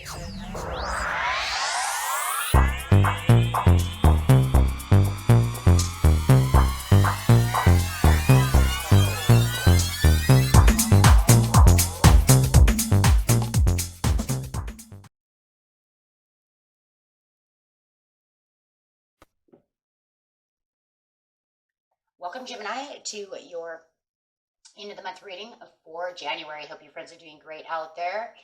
Welcome, Gemini, to your end of the month reading for January. Hope your friends are doing great out there.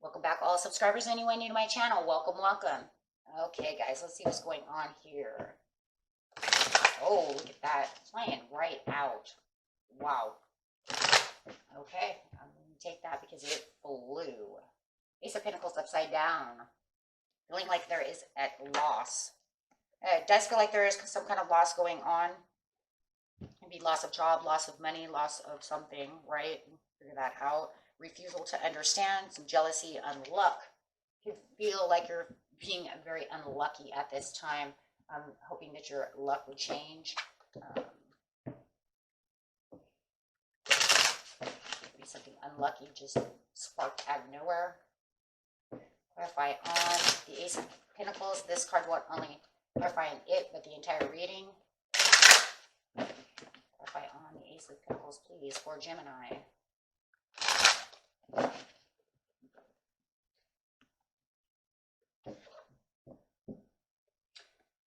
Welcome back, all subscribers. Anyone new to my channel, welcome, welcome. Okay, guys, let's see what's going on here. Oh, look at that. Playing right out. Wow. Okay, I'm going to take that because it flew. Ace of Pentacles upside down. Feeling like there is at loss. It does feel like there is some kind of loss going on. Maybe loss of job, loss of money, loss of something, right? Figure that out. Refusal to understand, some jealousy, unluck. You feel like you're being very unlucky at this time. I'm hoping that your luck would change. Maybe something unlucky just sparked out of nowhere. Clarify on the Ace of Pentacles. This card won't only clarify on it, but the entire reading. Clarify on the Ace of Pentacles, please, for Gemini.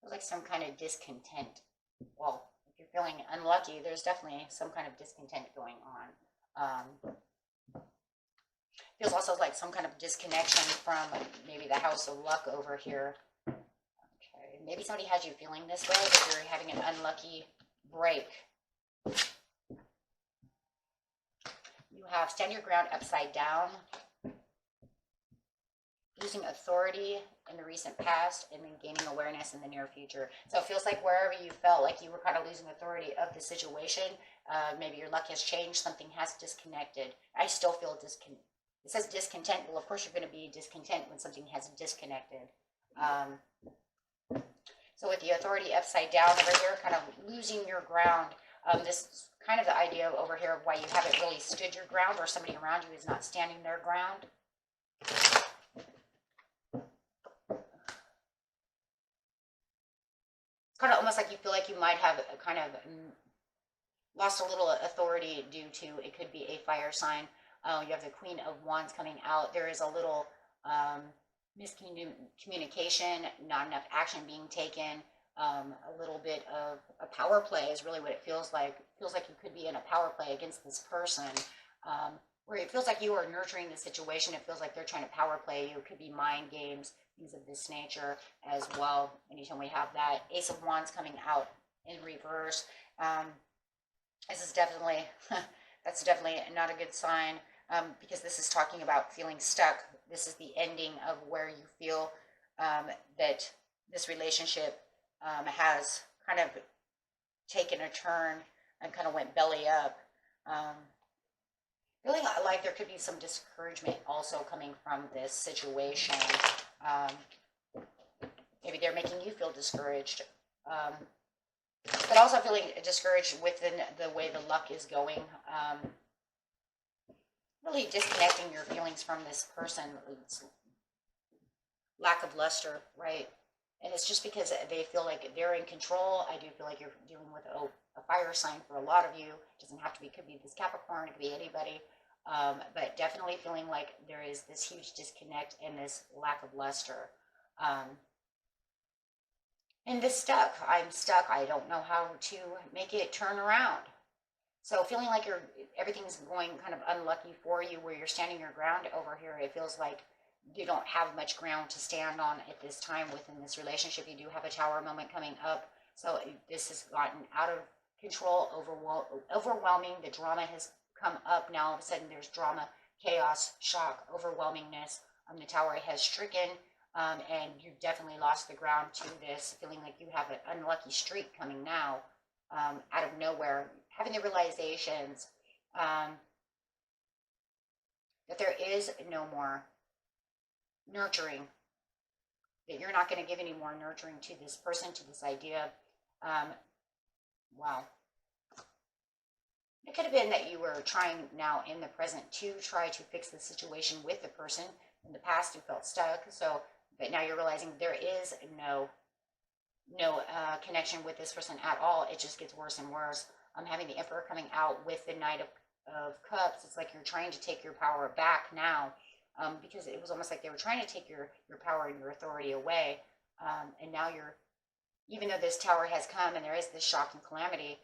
Feels like some kind of discontent. Well, if you're feeling unlucky, there's definitely some kind of discontent going on. Feels also like some kind of disconnection from maybe the House of Luck over here. Okay, maybe somebody has you feeling this way, that you're having an unlucky break. You have stand your ground upside down, losing authority in the recent past, and then gaining awareness in the near future. So it feels like wherever you felt like you were kind of losing authority of the situation, maybe your luck has changed, something has disconnected. I still feel disconnected. It says discontent. Well, of course you're going to be discontent when something has disconnected. So with the authority upside down over here, kind of losing your ground, this is kind of the idea over here of why you haven't really stood your ground, or somebody around you is not standing their ground. It's kind of almost like you feel like you might have kind of lost a little authority due to, it could be a fire sign. You have the Queen of Wands coming out. There is a little miscommunication, not enough action being taken. A little bit of a power play is really what it feels like. It feels like you could be in a power play against this person, where it feels like you are nurturing the situation. It feels like they're trying to power play you. It could be mind games, things of this nature as well. Anytime we have that Ace of Wands coming out in reverse, this is definitely, that's definitely not a good sign. Because this is talking about feeling stuck. This is the ending of where you feel that this relationship has kind of taken a turn and kind of went belly up. Feeling like there could be some discouragement also coming from this situation. Maybe they're making you feel discouraged. But also feeling discouraged within the way the luck is going. Really disconnecting your feelings from this person. It's lack of luster, right? And it's just because they feel like they're in control. I do feel like you're dealing with a fire sign for a lot of you. It doesn't have to be, could be this Capricorn, it could be anybody. But definitely feeling like there is this huge disconnect and this lack of luster. And this stuck. I'm stuck. I don't know how to make it turn around. So feeling like everything's going kind of unlucky for you, where you're standing your ground over here. It feels like you don't have much ground to stand on at this time within this relationship. You do have a Tower moment coming up. So this has gotten out of control, overwhelming. The drama has come up. Now all of a sudden there's drama, chaos, shock, overwhelmingness. The Tower has stricken, and you've definitely lost the ground to this, feeling like you have an unlucky streak coming now out of nowhere. Having the realizations that there is no more nurturing, that you're not going to give any more nurturing to this person, to this idea. Wow. It could have been that you were trying now in the present to try to fix the situation with the person. In the past, you felt stuck. So, but now you're realizing there is no connection with this person at all. It just gets worse and worse. I'm having the Emperor coming out with the Knight of Cups. It's like you're trying to take your power back now, because it was almost like they were trying to take your power and your authority away. And now you're, even though this Tower has come and there is this shock and calamity,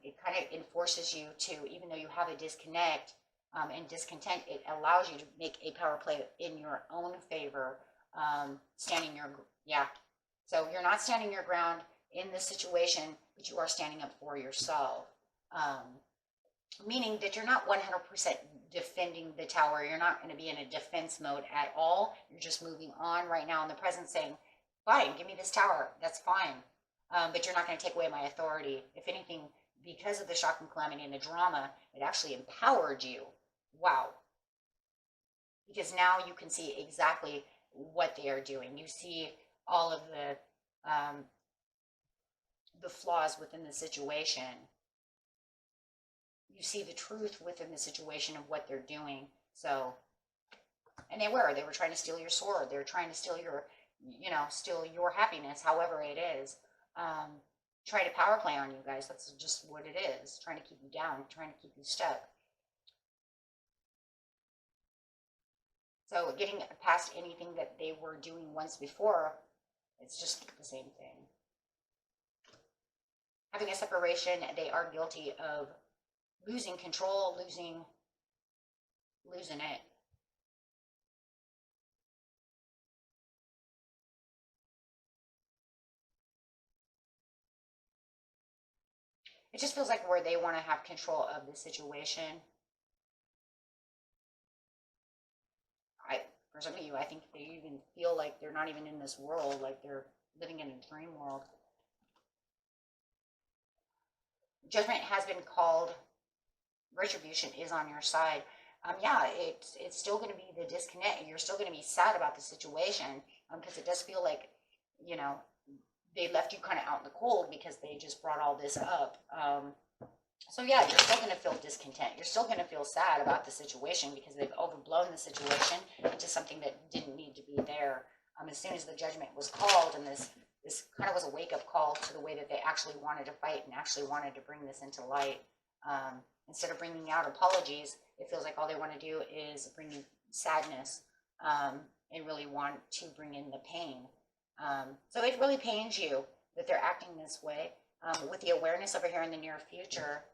it kind of enforces you to, even though you have a disconnect and discontent, it allows you to make a power play in your own favor, standing your, so you're not standing your ground in this situation, but you are standing up for yourself. Meaning that you're not 100% defending the Tower. You're not going to be in a defense mode at all. You're just moving on right now in the present, saying, fine, give me this Tower. That's fine. But you're not going to take away my authority. If anything, because of the shock and calamity and the drama, it actually empowered you. Wow. Because now you can see exactly what they are doing. You see all of the flaws within the situation. You see the truth within the situation of what they're doing. So, and they were trying to steal your sword. They were trying to steal your, steal your happiness, however it is. Try to power play on you guys. That's just what it is. Trying to keep you down, trying to keep you stuck. So getting past anything that they were doing once before, it's just the same thing. Having a separation, they are guilty of losing control, losing it. It just feels like where they want to have control of the situation. For some of you, I think they even feel like they're not even in this world, like they're living in a dream world. Judgment has been called. Retribution is on your side. It's still going to be the disconnect. You're still going to be sad about the situation, because it does feel like, they left you kind of out in the cold because they just brought all this up. So yeah, you're still going to feel discontent. You're still going to feel sad about the situation because they've overblown the situation into something that didn't need to be there. As soon as the judgment was called, and this kind of was a wake-up call to the way that they actually wanted to fight and actually wanted to bring this into light. Instead of bringing out apologies, it feels like all they want to do is bring you sadness, and really want to bring in the pain. So it really pains you that they're acting this way, with the awareness over here in the near future.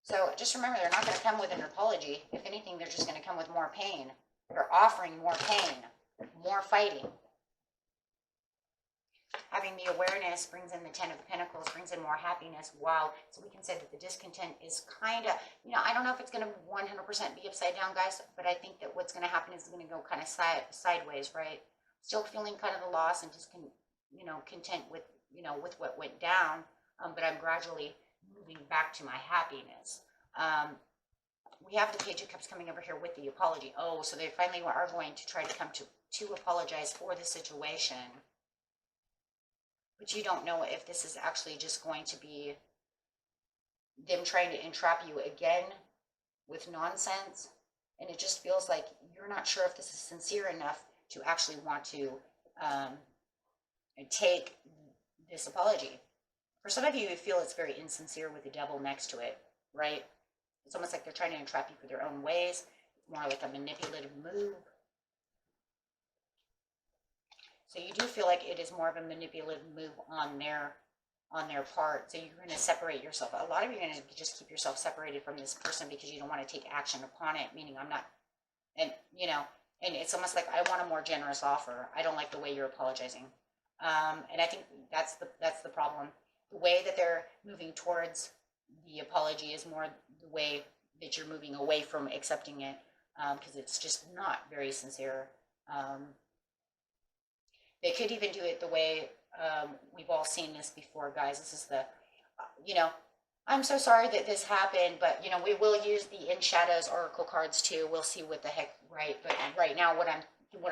So just remember, they're not going to come with an apology. If anything, they're just going to come with more pain. They're offering more pain, more fighting. Having the awareness brings in the Ten of Pentacles, brings in more happiness. Wow. So we can say that the discontent is kind of, I don't know if it's going to 100% be upside down, guys, but I think that what's going to happen is it's going to go kind of sideways, right? Still feeling kind of the loss and just, content with, with what went down. But I'm gradually moving back to my happiness. We have the Page of Cups coming over here with the apology. Oh, so they finally are going to try to come to apologize for the situation. But you don't know if this is actually just going to be them trying to entrap you again with nonsense. And it just feels like you're not sure if this is sincere enough to actually want to take this apology. For some of you, you feel it's very insincere with the Devil next to it, right? It's almost like they're trying to entrap you for their own ways. It's more like a manipulative move. So you do feel like it is more of a manipulative move on their part. So you're going to separate yourself. A lot of you are going to just keep yourself separated from this person because you don't want to take action upon it, meaning I'm not, and it's almost like I want a more generous offer. I don't like the way you're apologizing. And I think that's the problem. The way that they're moving towards the apology is more the way that you're moving away from accepting it, because it's just not very sincere. They could even do it the way we've all seen this before, guys. This is the, I'm so sorry that this happened, but, we will use the In Shadows Oracle cards too. We'll see what the heck, right? But right now, what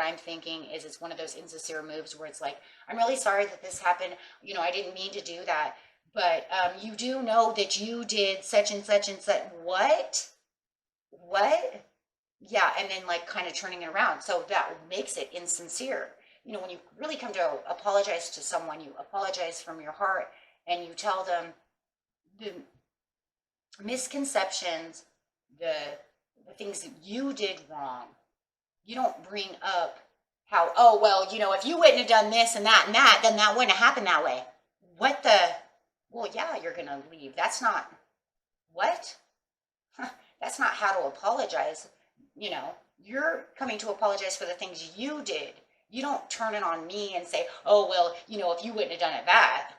I'm thinking is it's one of those insincere moves where it's like, I'm really sorry that this happened. I didn't mean to do that. But you do know that you did such and such and such. What? yeah, and then like kind of turning it around. So that makes it insincere. You know, when you really come to apologize to someone, you apologize from your heart and you tell them the misconceptions, the things that you did wrong. You don't bring up how, oh, well, you know, if you wouldn't have done this and that, then that wouldn't have happened that way. What the? Well, yeah, you're going to leave. That's not, what? That's not how to apologize. You know, you're coming to apologize for the things you did. You don't turn it on me and say, oh, well, you know, if you wouldn't have done it that.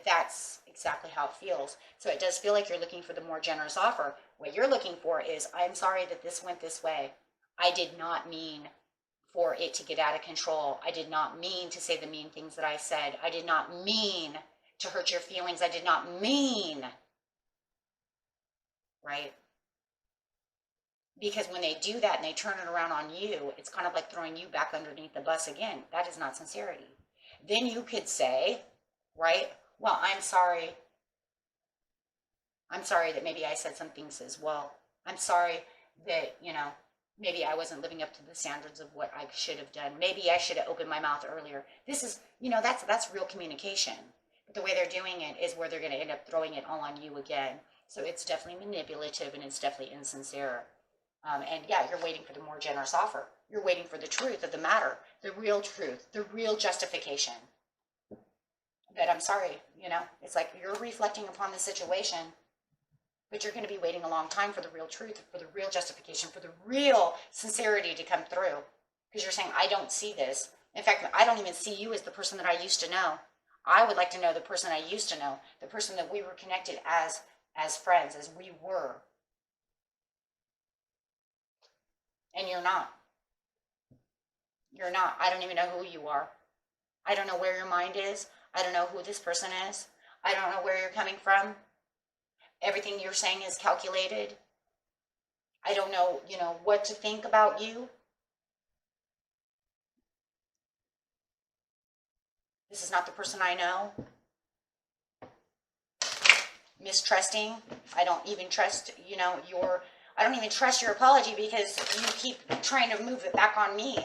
That's exactly how it feels. So it does feel like you're looking for the more generous offer. What you're looking for is, I'm sorry that this went this way. I did not mean for it to get out of control. I did not mean to say the mean things that I said. I did not mean to hurt your feelings. I did not mean, right? Because when they do that and they turn it around on you, it's kind of like throwing you back underneath the bus again. That is not sincerity. Then you could say, right, well, I'm sorry. I'm sorry that maybe I said some things as well. I'm sorry that, you know, maybe I wasn't living up to the standards of what I should have done. Maybe I should have opened my mouth earlier. This is, you know, that's real communication. But the way they're doing it is where they're going to end up throwing it all on you again. So it's definitely manipulative and it's definitely insincere. And yeah, you're waiting for the more generous offer. You're waiting for the truth of the matter, the real truth, the real justification. That I'm sorry, you know, it's like you're reflecting upon the situation, but you're going to be waiting a long time for the real truth, for the real justification, for the real sincerity to come through. Because you're saying, I don't see this. In fact, I don't even see you as the person that I used to know. I would like to know the person I used to know, the person that we were connected as friends, as we were. And you're not. You're not. I don't even know who you are. I don't know where your mind is. I don't know who this person is. I don't know where you're coming from. Everything you're saying is calculated. I don't know, you know, what to think about you. This is not the person I know. Mistrusting. I don't even trust, you know, I don't even trust your apology because you keep trying to move it back on me.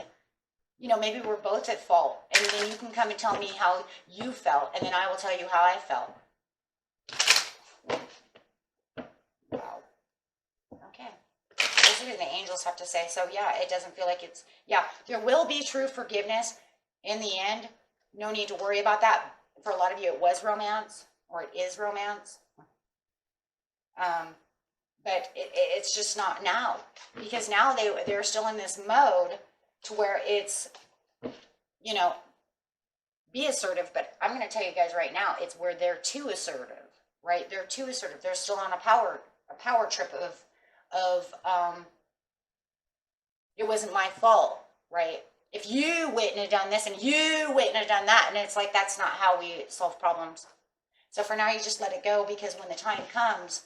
You know, maybe we're both at fault. And then you can come and tell me how you felt, and then I will tell you how I felt. Wow. Okay. This is what the angels have to say. So, yeah, it doesn't feel like it's, yeah, there will be true forgiveness in the end. No need to worry about that. For a lot of you, it was romance, or it is romance. But it's just not now. Because now they're still in this mode to where it's, you know, be assertive, but I'm going to tell you guys right now, it's where they're too assertive, right? They're too assertive. They're still on a power trip of it wasn't my fault, right? If you wouldn't have done this and you wouldn't have done that, and it's like, that's not how we solve problems. So for now, you just let it go, because when the time comes,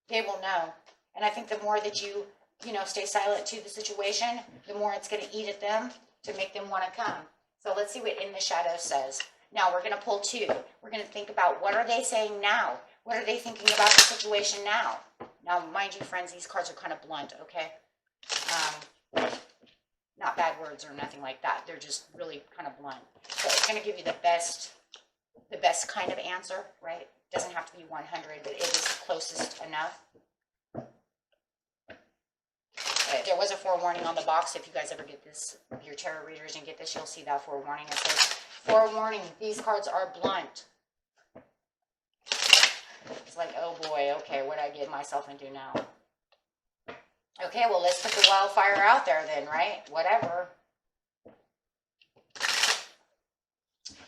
they will know. And I think the more that you know, stay silent to the situation, the more it's going to eat at them to make them want to come. So let's see what In the Shadows says. Now we're going to pull two. We're going to think about, what are they saying now? What are they thinking about the situation now? Now, mind you, friends, these cards are kind of blunt, okay? Not bad words or nothing like that. They're just really kind of blunt. So it's going to give you the best kind of answer, right? It doesn't have to be 100, but it is closest enough. There was a forewarning on the box. If you guys ever get this, your tarot readers, and get this, you'll see that forewarning. It says, forewarning, these cards are blunt. It's like, oh boy, okay, what did I get myself into now? Okay, well, let's put the wildfire out there then, right? Whatever.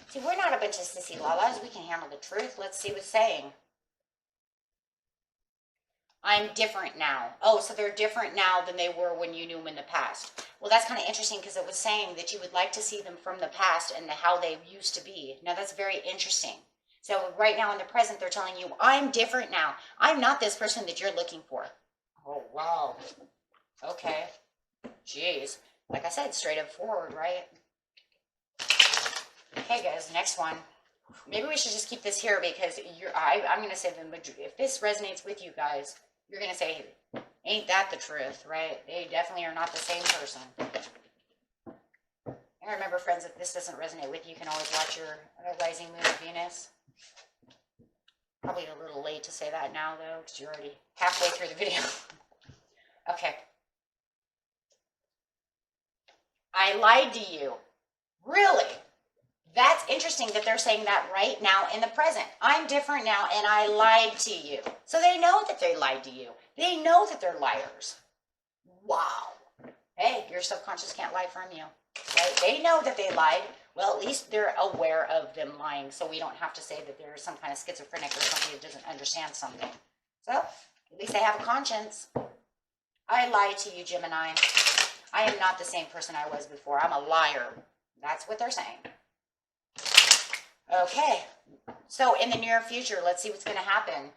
See, we're not a bunch of sissy lalas. We can handle the truth. Let's see what's saying. I'm different now. Oh, so they're different now than they were when you knew them in the past. Well, that's kind of interesting, because it was saying that you would like to see them from the past and how they used to be. Now, that's very interesting. So right now in the present, they're telling you, I'm different now. I'm not this person that you're looking for. Oh, wow. Okay. Jeez. Like I said, straight up forward, right? Okay, guys, next one. Maybe we should just keep this here, because I'm going to say if this resonates with you guys, you're going to say, Ain't that the truth, right? They definitely are not the same person. And remember, friends, if this doesn't resonate with you, you can always watch your rising moon of Venus. Probably a little late to say that now, though, because you're already halfway through the video. Okay. I lied to you. Really? That's interesting that they're saying that right now in the present. I'm different now, and I lied to you. So they know that they lied to you. They know that they're liars. Wow. Hey, your subconscious can't lie from you. Right? They know that they lied. Well, at least they're aware of them lying, so we don't have to say that they're some kind of schizophrenic or somebody that doesn't understand something. So, at least they have a conscience. I lied to you, Gemini. I am not the same person I was before. I'm a liar. That's what they're saying. Okay. So, in the near future, let's see what's going to happen.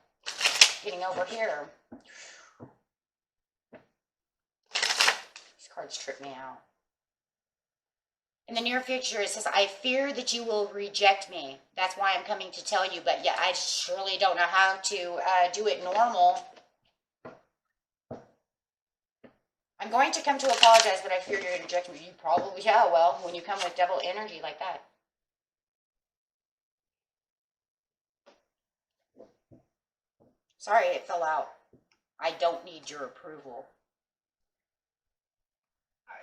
Getting over here. These cards trip me out. In the near future, it says, I fear that you will reject me. That's why I'm coming to tell you. But yeah, I surely don't know how to do it normal. I'm going to come to apologize, but I fear you're going to reject me. You probably, yeah, well, when you come with devil energy like that. Sorry, it fell out. I don't need your approval.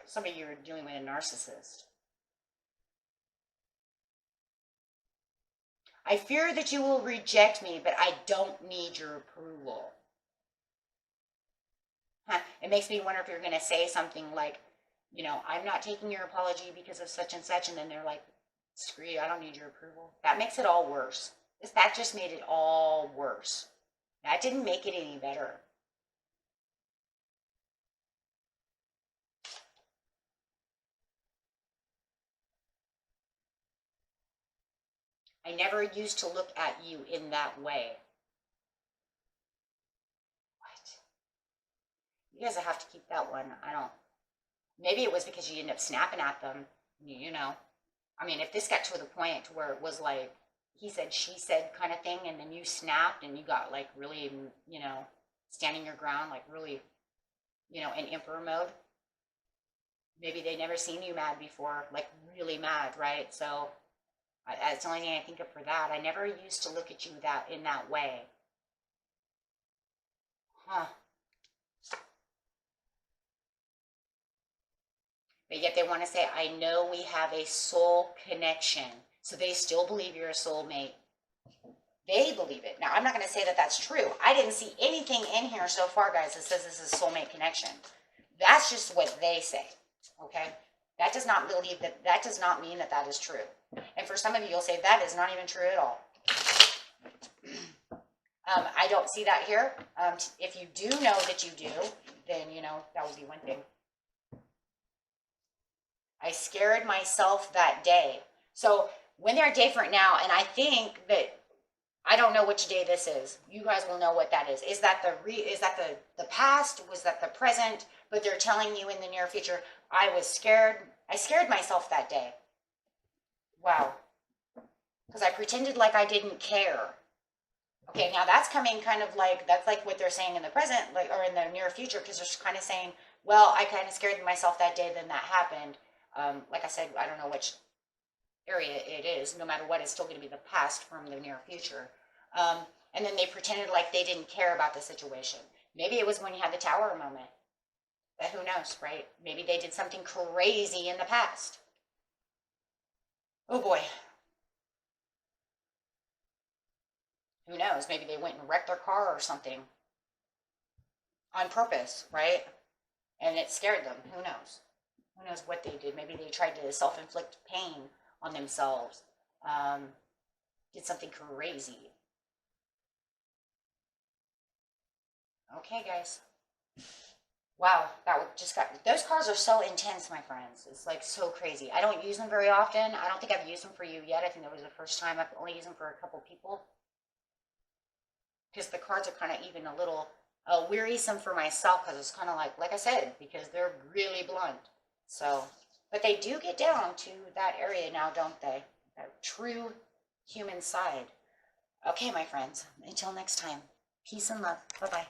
Some of you are dealing with a narcissist. I fear that you will reject me, but I don't need your approval. It makes me wonder if you're going to say something like, you know, I'm not taking your apology because of such and such, and then they're like, screw you, I don't need your approval. That makes it all worse. That just made it all worse. That didn't make it any better. I never used to look at you in that way. What? You guys have to keep that one. I don't. Maybe it was because you ended up snapping at them. You know. I mean, if this got to the point where it was like, he said, she said kind of thing, and then you snapped and you got like really, you know, standing your ground, like really, you know, in emperor mode. Maybe they never seen you mad before, like really mad, right? So that's the only thing I think of for that. I never used to look at you in that way. Huh. But yet they want to say, I know we have a soul connection. So they still believe you're a soulmate. They believe it. Now, I'm not going to say that that's true. I didn't see anything in here so far, guys, that says this is a soulmate connection. That's just what they say, okay? That does not believe that. That does not mean that that is true. And for some of you, you'll say that is not even true at all. I don't see that here. If you do know that you do, then, you know, that would be one thing. I scared myself that day. So when they're different now, and I think that, I don't know which day this is. You guys will know what that is. Is that the past? Was that the present? But they're telling you in the near future, I was scared. I scared myself that day. Wow. Because I pretended like I didn't care. Okay, now that's coming kind of like, that's like what they're saying in the present, like, or in the near future, because they're kind of saying, well, I kind of scared myself that day, then that happened. Like I said, I don't know which area it is. No matter what, it's still going to be the past from the near future. And then they pretended like they didn't care about the situation. Maybe it was when you had the tower moment. But who knows, right? Maybe they did something crazy in the past. Oh boy. Who knows? Maybe they went and wrecked their car or something. On purpose, right? And it scared them. Who knows? Who knows what they did? Maybe they tried to self-inflict pain on themselves. Did something crazy. Okay, guys. Wow, those cards are so intense, my friends. It's like so crazy. I don't use them very often. I don't think I've used them for you yet. I think that was the first time. I've only used them for a couple people. Because the cards are kind of even a little wearisome for myself, because it's kind of like I said, because they're really blunt. So, but they do get down to that area now, don't they? That true human side. Okay, my friends, until next time, peace and love. Bye-bye.